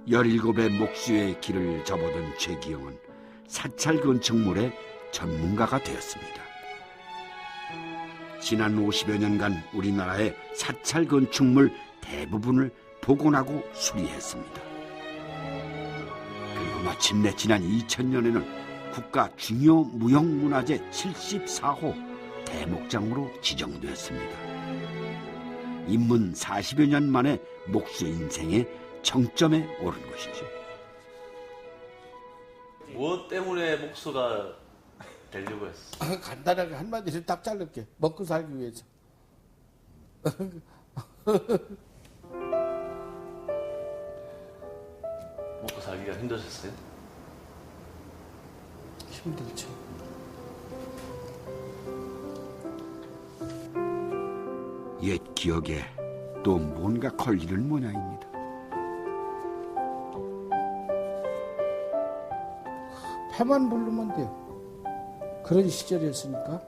17의 목수의 길을 접어든 최기영은 사찰 건축물의 전문가가 되었습니다. 지난 50여 년간 우리나라의 사찰 건축물 대부분을 복원하고 수리했습니다. 그리고 마침내 지난 2000년에는 국가 중요무형문화재 74호 대목장으로 지정되었습니다. 입문 40여 년 만에 목수 인생의 정점에 오른 것이죠. 무엇 때문에 목수가 되려고 했어? 간단하게 한마디로 딱 자를게. 먹고 살기 위해서. 먹고 살기가 힘드셨어요? 힘들죠. 옛 기억에 또 뭔가 걸리는 모양입니다. 패만 부르면 돼요. 그런 시절이었으니까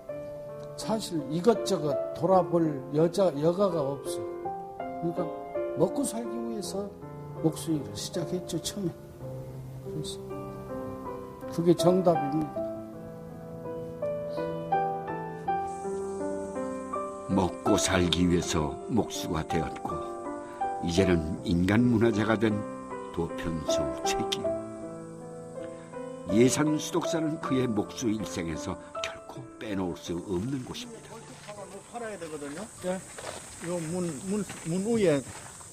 사실 이것저것 돌아볼 여가가 없어. 그러니까 먹고 살기 위해서 목수일을 시작했죠, 처음에. 그래서 그게 정답입니다. 먹고 살기 위해서 목수가 되었고 이제는 인간문화재가 된 도편수 최기영. 예산 수독사는 그의 목수 일생에서 결코 빼놓을 수 없는 곳입니다. 팔아야 되거든요. 예. 요 문 위에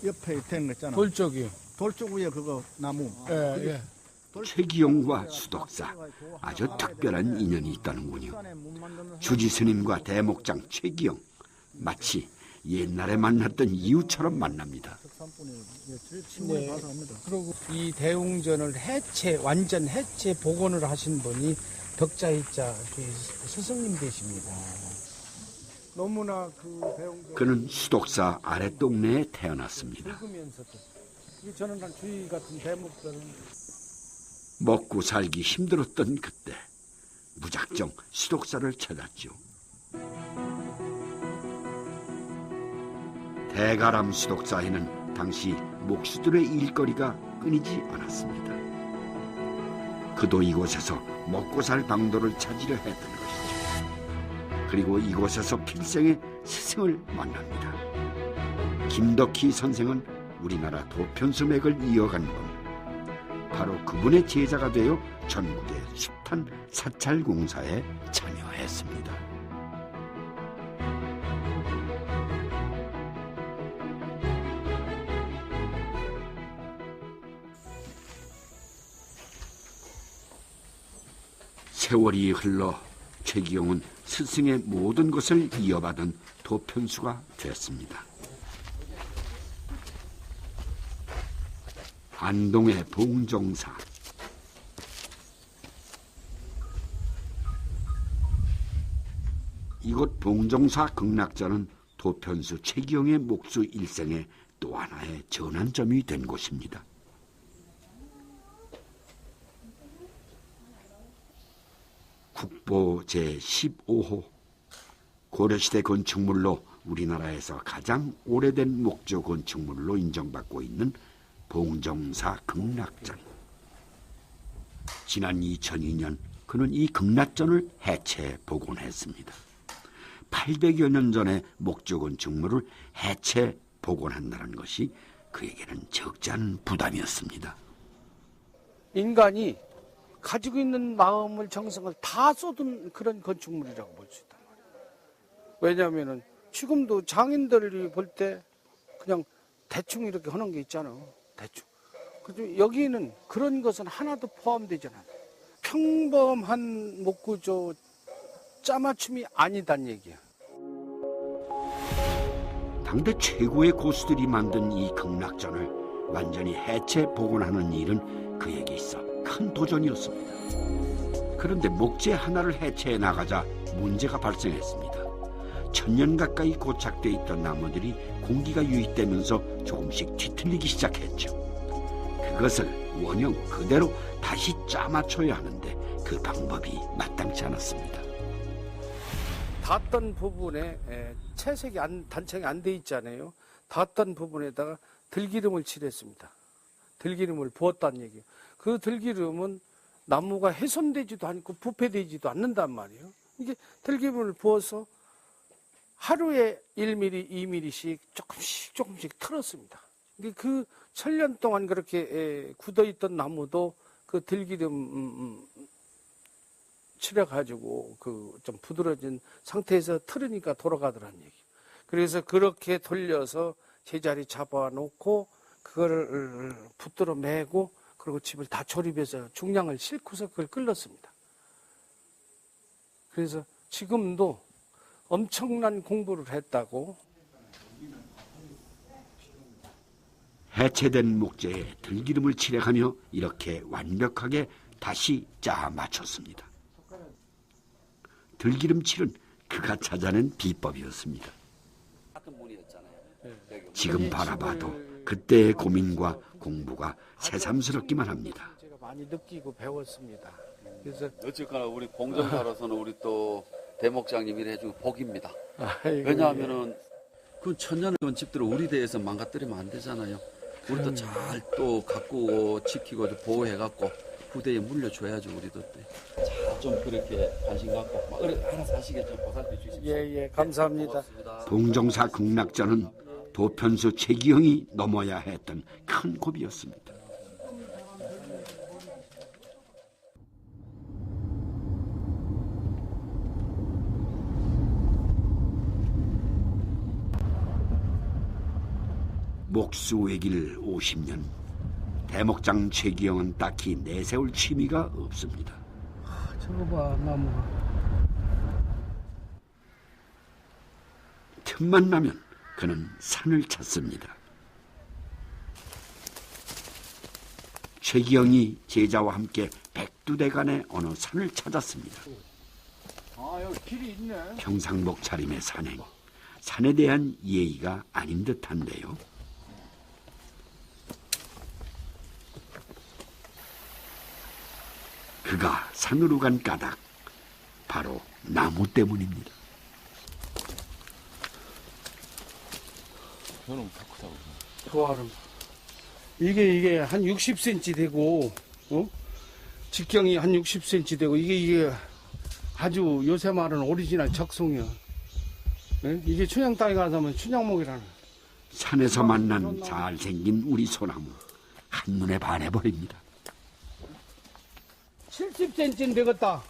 옆에 된 거 있잖아. 돌적이요. 돌쪽 위에 그거 나무. 예, 예. 최기영과 수독사 아주 특별한 인연이 있다는군요. 주지 스님과 대목장 최기영 마치 옛날에 만났던 이웃처럼 만납니다. 네. 그리고 이 대웅전을 완전 해체 복원을 하신 분이 덕자이자 스승님 되십니다. 너무나 그 대웅전 그는 수독사 아랫동네에 태어났습니다. 읽으면서도 저는 한 주의 같은 대목들은 먹고 살기 힘들었던 그때 무작정 수독사를 찾았죠. 대가람 수독사에는 당시 목수들의 일거리가 끊이지 않았습니다. 그도 이곳에서 먹고 살 방도를 찾으려 했던 것이죠. 그리고 이곳에서 필생의 스승을 만납니다. 김덕희 선생은 우리나라 도편수맥을 이어간 분. 바로 그분의 제자가 되어 전국의 숱한 사찰공사에 참여했습니다. 세월이 흘러 최기영은 스승의 모든 것을 이어받은 도편수가 되었습니다. 안동의 봉정사, 이곳 봉정사 극락전은 도편수 최기영의 목수 일생의 또 하나의 전환점이 된 곳입니다. 국보 제15호 고려시대 건축물로 우리나라에서 가장 오래된 목조 건축물로 인정받고 있는 봉정사 극락전. 지난 2002년 그는 이 극락전을 해체 복원했습니다. 800여 년 전에 목조 건축물을 해체 복원한다는 것이 그에게는 적지 않은 부담이었습니다. 인간이 가지고 있는 마음을 정성을 다 쏟은 그런 건축물이라고 볼 수 있단 말이에요. 왜냐하면 지금도 장인들이 볼 때 그냥 대충 이렇게 하는 게 있잖아. 대충. 그리고 여기는 그런 것은 하나도 포함되지 않아요. 평범한 목구조 짜맞춤이 아니단 얘기야. 당대 최고의 고수들이 만든 이 극락전을 완전히 해체 복원하는 일은 그에게 있어 큰 도전이었습니다. 그런데 목재 하나를 해체해 나가자 문제가 발생했습니다. 1000년 가까이 고착돼 있던 나무들이 공기가 유입되면서 조금씩 뒤틀리기 시작했죠. 그것을 원형 그대로 다시 짜맞춰야 하는데 그 방법이 마땅치 않았습니다. 닿았던 부분에 채색이 단청이 안 돼 있잖아요. 닿았던 부분에다가 들기름을 칠했습니다. 들기름을 부었다는 얘기예요. 그 들기름은 나무가 훼손되지도 않고 부패되지도 않는단 말이에요. 이게 들기름을 부어서 하루에 1mm, 2mm씩 조금씩 틀었습니다. 근데 그 천년 동안 그렇게 굳어있던 나무도 그 들기름 칠해가지고 그 좀 부드러진 상태에서 틀으니까 돌아가더라는 얘기. 그래서 그렇게 돌려서 제자리 잡아놓고 그거를 붙들어 매고 그리고 집을 다 조립해서 중량을 싣고서 그걸 끌렀습니다. 그래서 지금도 엄청난 공부를 했다고. 해체된 목재에 들기름을 칠해가며 이렇게 완벽하게 다시 짜 맞췄습니다. 들기름칠은 그가 찾아낸 비법이었습니다. 지금 바라봐도 그때의 고민과 공부가 새삼스럽기만 합니다. 제가 많이 느끼고 배웠습니다. 그래서 어쨌거나 우리 공정사로서는 우리 또 대목장님이 해준 복입니다. 아이고, 왜냐하면은 그 천년 건축들을 우리 대에서 망가뜨리면 안 되잖아요. 우리도 잘 또 가꾸고 지키고 보호해갖고 후대에 물려줘야죠. 우리도 좀 그렇게 관심 갖고 막 알아서 하시겠죠. 보살펴 주십시오. 예, 감사합니다. 고맙습니다. 동정사 극락전은 도편수 최기영이 넘어야 했던 큰 고비였습니다. 목수의 길 50년. 대목장 최기영은 딱히 내세울 취미가 없습니다. 저거 봐, 나무가. 틈만 나면 그는 산을 찾습니다. 최기영이 제자와 함께 백두대간의 어느 산을 찾았습니다. 아, 여기 길이 있네. 평상복 차림의 산행. 산에 대한 예의가 아닌 듯한데요. 그가 산으로 간 까닭, 바로 나무 때문입니다. 좋아름. 이게 한 60cm 되고, 직경이 한 60cm 되고, 이게 아주 요새 말은 오리지널 적송이야. 예? 이게 춘향 땅에 가서 하면 춘향목이라는. 산에서 만난 잘생긴 우리 소나무, 한눈에 반해버립니다. 70cm는 되겠다.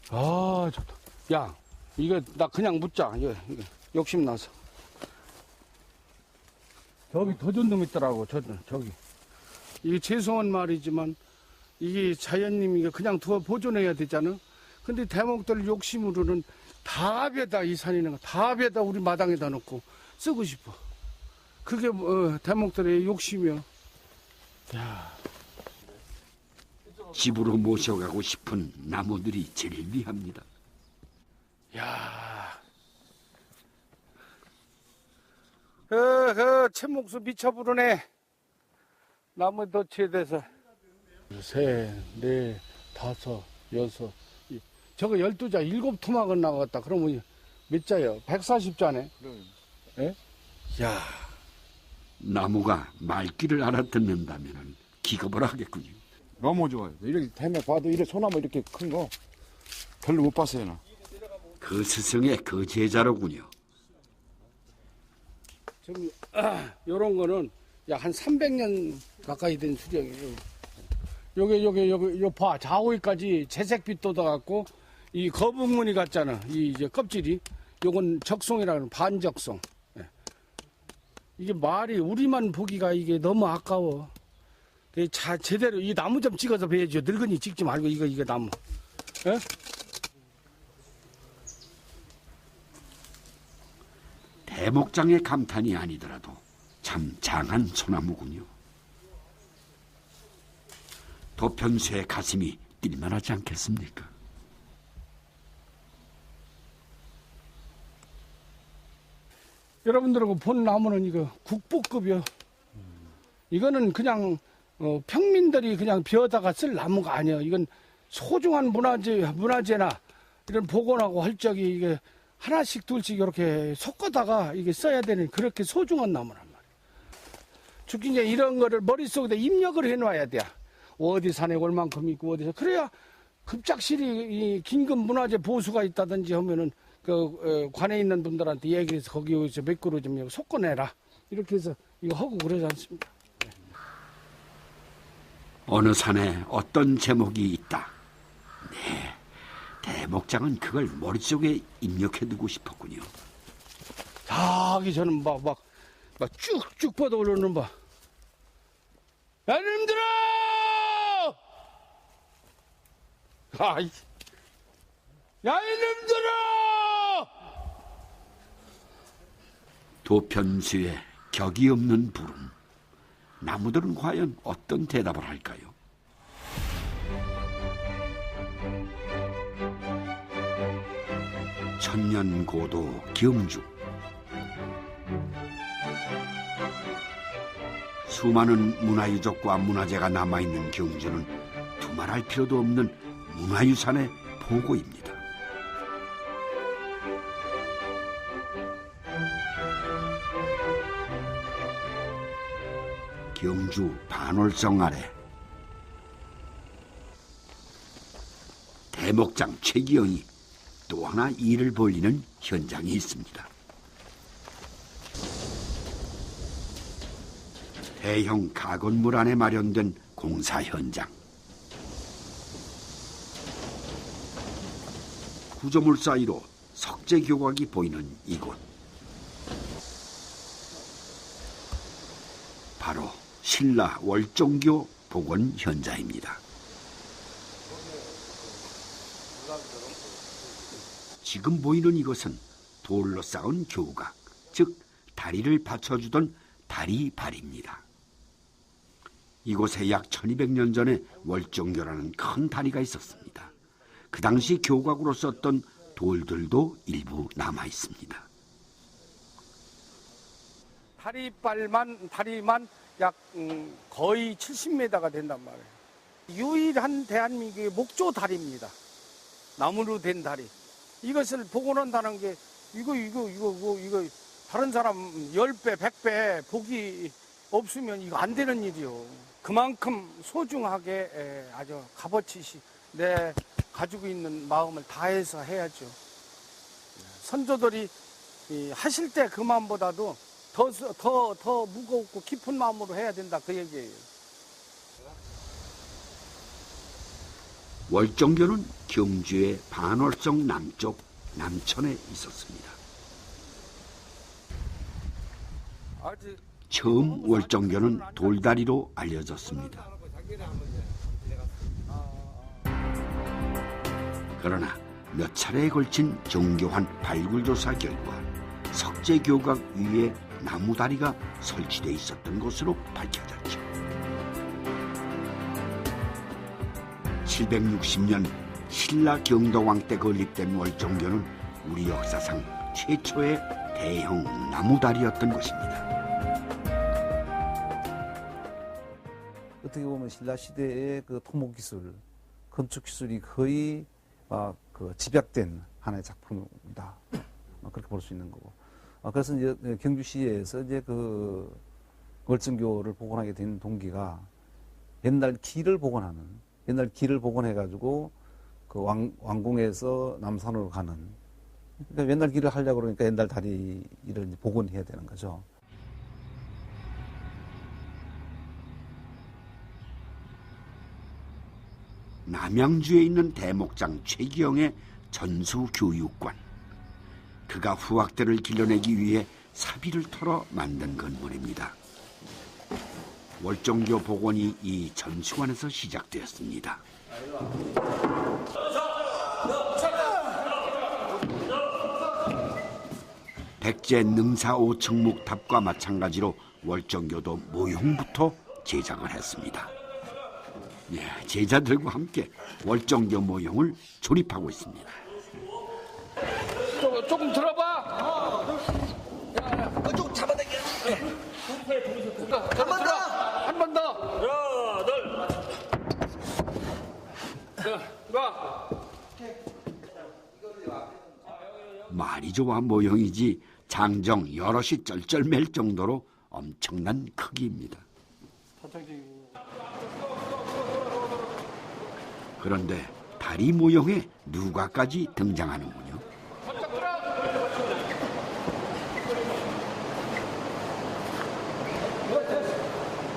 아, 좋다. 야, 이거 나 그냥 묻자. 이거 욕심 나서. 저기 더 좋은 놈 있더라고. 저기. 이게 죄송한 말이지만 이게 자연님이 그냥 두어 보존해야 되잖아. 근데 대목들 욕심으로는 다에다 이 산이는 거 다에다 우리 마당에다 놓고 쓰고 싶어. 그게 대목들의 욕심이야. 야. 집으로 모셔가고 싶은 나무들이 즐비합니다. 야. 채목수 미쳐부르네. 나무 덧치돼서. 셋, 넷, 다섯, 여섯. 저거 12자, 7토막은 나갔다. 그러면 몇 자예요? 140자네. 예? 야. 나무가 말귀를 알아듣는다면 기겁을 하겠군요. 너무 좋아요. 이렇게 대매 봐도 이렇게 소나무 이렇게 큰 거 별로 못 봤어요, 나. 그 스승의 그 제자로군요. 지금 요런 거는 약 한 300년 가까이 된 수령이에요. 요게 봐. 좌우까지 채색빛 돋아갖고 이 거북무늬 같잖아. 이 이제 껍질이. 요건 적송이라는 반적송. 예. 이게 말이 우리만 보기가 이게 너무 아까워. 제대로 이 나무 좀 찍어서 배야죠. 늙은이 찍지 말고 이거 나무. 예? 대목장의 감탄이 아니더라도 참 장한 소나무군요. 도편수의 가슴이 뛸만하지 않겠습니까? 여러분들하고 본 나무는 이거 국보급이요. 이거는 그냥 평민들이 그냥 비어다가 쓸 나무가 아니에요. 이건 소중한 문화재나 이런 복원하고 할 적이 이게 하나씩 둘씩 이렇게 섞어다가 이게 써야 되는 그렇게 소중한 나무란 말이에요. 죽기 전에 이런 거를 머릿속에 입력을 해놔야 돼. 어디 산에 올 만큼 있고 어디서. 그래야 급작실이 이 긴급 문화재 보수가 있다든지 하면은 그 관에 있는 분들한테 얘기를 해서 거기서 몇 그루 좀 섞어내라. 이렇게 해서 이거 하고 그러지 않습니까? 어느 산에 어떤 제목이 있다. 네, 대목장은 그걸 머릿속에 입력해두고 싶었군요. 저기 저는 막 쭉쭉 뻗어 오르는 봐. 야, 이놈들아! 아이, 야, 이놈들아! 도편수의 격이 없는 부름. 나무들은 과연 어떤 대답을 할까요? 천년고도 경주. 수많은 문화유적과 문화재가 남아있는 경주는 두말할 필요도 없는 문화유산의 보고입니다. 경주 반월성 아래 대목장 최기영이 또 하나 일을 벌이는 현장이 있습니다. 대형 가건물 안에 마련된 공사 현장. 구조물 사이로 석재 교각이 보이는 이곳. 바로 신라 월정교 복원 현장입니다. 지금 보이는 이것은 돌로 쌓은 교각, 즉 다리를 받쳐주던 다리발입니다. 이곳에 약 1200년 전에 월정교라는 큰 다리가 있었습니다. 그 당시 교각으로 썼던 돌들도 일부 남아 있습니다. 다리만 약 거의 70m가 된단 말이에요. 유일한 대한민국의 목조 다리입니다. 나무로 된 다리. 이것을 복원한다는 게 이거 다른 사람 10배, 100배 복이 없으면 이거 안 되는 일이요. 그만큼 소중하게 아주 값어치 내 가지고 있는 마음을 다해서 해야죠. 선조들이 하실 때 그 마음보다도 더 무겁고 깊은 마음으로 해야 된다 그 얘기예요. 월정교는 경주의 반월성 남쪽 남천에 있었습니다. 처음 월정교는 돌다리로 알려졌습니다. 그러나 몇 차례에 걸친 정교한 발굴조사 결과 석재교각 위에 나무다리가 설치되어 있었던 것으로 밝혀졌죠. 760년 신라 경덕왕 때 건립된 월정교는 우리 역사상 최초의 대형 나무다리였던 것입니다. 어떻게 보면 신라 시대의 그 토목 기술, 건축 기술이 거의 그 집약된 하나의 작품이다. 그렇게 볼 수 있는 거고. 그래서 이제 경주시에서 이제 그 월정교를 복원하게 된 동기가 옛날 길을 복원해가지고 그 왕궁에서 남산으로 가는. 그러니까 옛날 길을 하려고 그러니까 옛날 다리를 복원해야 되는 거죠. 남양주에 있는 대목장 최기영의 전수교육관. 그가 후학들을 길러내기 위해 사비를 털어 만든 건물입니다. 월정교 복원이 이 전수관에서 시작되었습니다. 백제 능사 5층목 탑과 마찬가지로 월정교도 모형부터 제작을 했습니다. 제자들과 함께 월정교 모형을 조립하고 있습니다. 조금 들어봐. 좀 잡아당겨. 한 번 더. 하나, 둘. 말이 좋아 모형이지 장정 여럿이 쩔쩔맬 정도로 엄청난 크기입니다. 그런데 다리 모형에 누가까지 등장하는군요.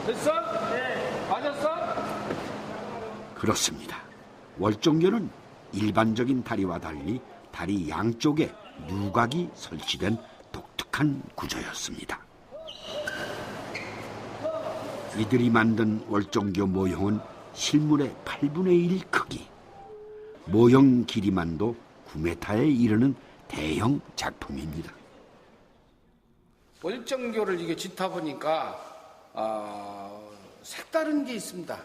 됐어? 네. 맞았어? 그렇습니다. 월정교는 일반적인 다리와 달리 다리 양쪽에 누각이 설치된 독특한 구조였습니다. 이들이 만든 월정교 모형은 실물의 8분의 1 크기, 모형 길이만도 9m에 이르는 대형 작품입니다. 월정교를 이게 짓다 보니까 색다른 게 있습니다.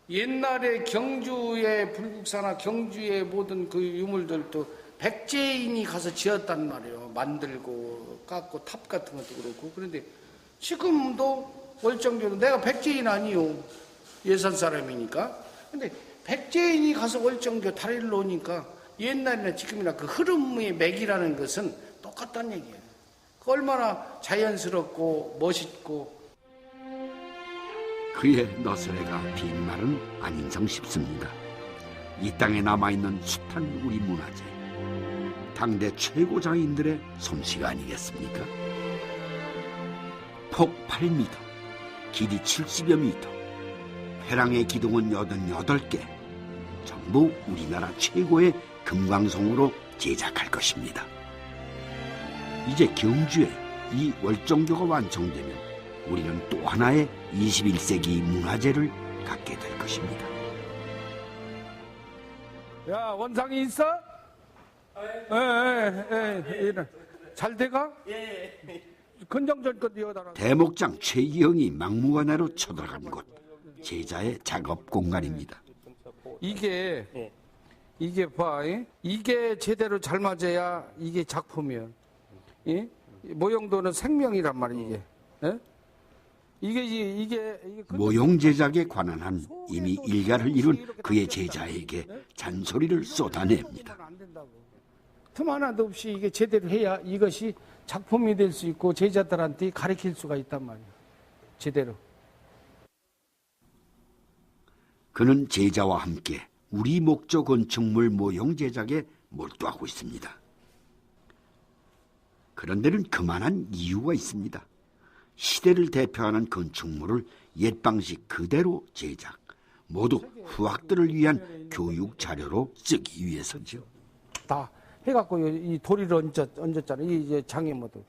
옛날에 경주의 불국사나 경주의 모든 그 유물들도 백제인이 가서 지었단 말이에요. 만들고 깎고 탑 같은 것도 그렇고. 그런데 지금도 월정교는 내가 백제인 아니요. 예산 사람이니까. 근데 백제인이 가서 월정교 다리를 놓으니까 옛날이나 지금이나 그 흐름의 맥이라는 것은 똑같다는 얘기예요. 그 얼마나 자연스럽고 멋있고. 그의 너스레가 빈말은 아닌성 싶습니다. 이 땅에 남아있는 숱한 우리 문화재, 당대 최고 장인들의 솜씨가 아니겠습니까? 폭 8m, 길이 70여 미터, 회랑의 기둥은 88개, 전부 우리나라 최고의 금강송으로 제작할 것입니다. 이제 경주에 이 월정교가 완성되면 우리는 또 하나의 21세기 문화재를 갖게 될 것입니다. 야, 원상이 있어? 잘 돼가? 예. 근정전껏 이어달라. 대목장 최기영이 막무가내로 쳐들어간 곳, 제자의 작업 공간입니다. 이게 봐, 이게 제대로 잘 맞아야 이게 작품이야. 모형도는 생명이란 말이야, 이게. 이게 모형 제작에 관한 한 이미 일가를 이룬 그의 제자에게 잔소리를 쏟아냅니다. 틈 하나도 없이 이게 제대로 해야 이것이 작품이 될 수 있고 제자들한테 가르칠 수가 있단 말이에요. 제대로. 그는 제자와 함께 우리 목조 건축물 모형 제작에 몰두하고 있습니다. 그런데는 그만한 이유가 있습니다. 시대를 대표하는 건축물을 옛 방식 그대로 제작, 모두 후학들을 위한 교육 자료로 쓰기 위해서죠. 다 해갖고 이 도리를 얹었잖아요. 이 장애모드.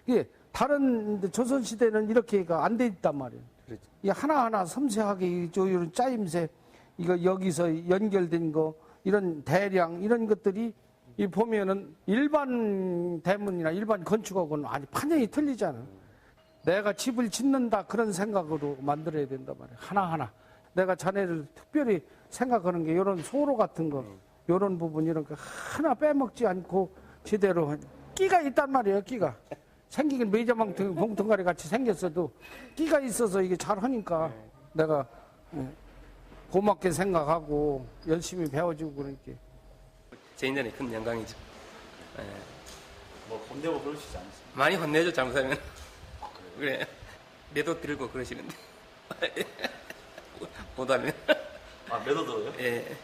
이게 다른 조선 시대는 이렇게가 안 돼 있단 말이에요. 이 하나하나 섬세하게 이런 짜임새, 이거 여기서 연결된 거, 이런 대량 이런 것들이 이 보면은 일반 대문이나 일반 건축하고는 아니 판정이 틀리잖아. 내가 집을 짓는다 그런 생각으로 만들어야 된단 말이야. 하나하나. 내가 자네를 특별히 생각하는 게 이런 소로 같은 거, 이런 부분 이런 거 하나 빼먹지 않고 제대로 끼가 있단 말이에요. 끼가. 생기긴 메이저망 봉통가리 같이 생겼어도 끼가 있어서 이게 잘 하니까 내가 고맙게 생각하고 열심히 배워주고 그러니까. 제 인생에 큰 영광이죠. 뭐 혼내고 그러시지 않으세요? 많이 혼내죠, 잘못하면. 그래. 매도 들고 그러시는데. 못하면. 아, 매도 들어요? 예.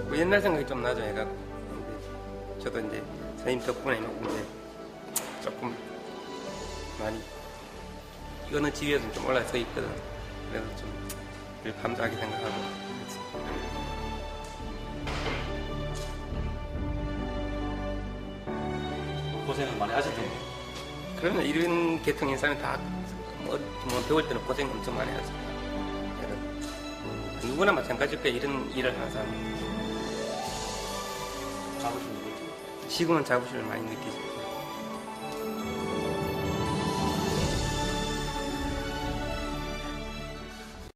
뭐 옛날 생각이 좀 나죠, 얘가. 근데 저도 이제 선생님 덕분에 이제 조금 많이 어느 지위에서 좀 올라서 있거든. 그래서 좀 늘 감사하게 생각하고. 고생을 많이 하실 텐데. 그러면 이런 계통의 인사는 다 뭐 배울 때는 고생 엄청 많이 하죠. 누구나 마찬가지일 거예요. 이런 일을 하는 사람은. 자부심 느끼죠? 지금은 자부심을 많이 느끼죠.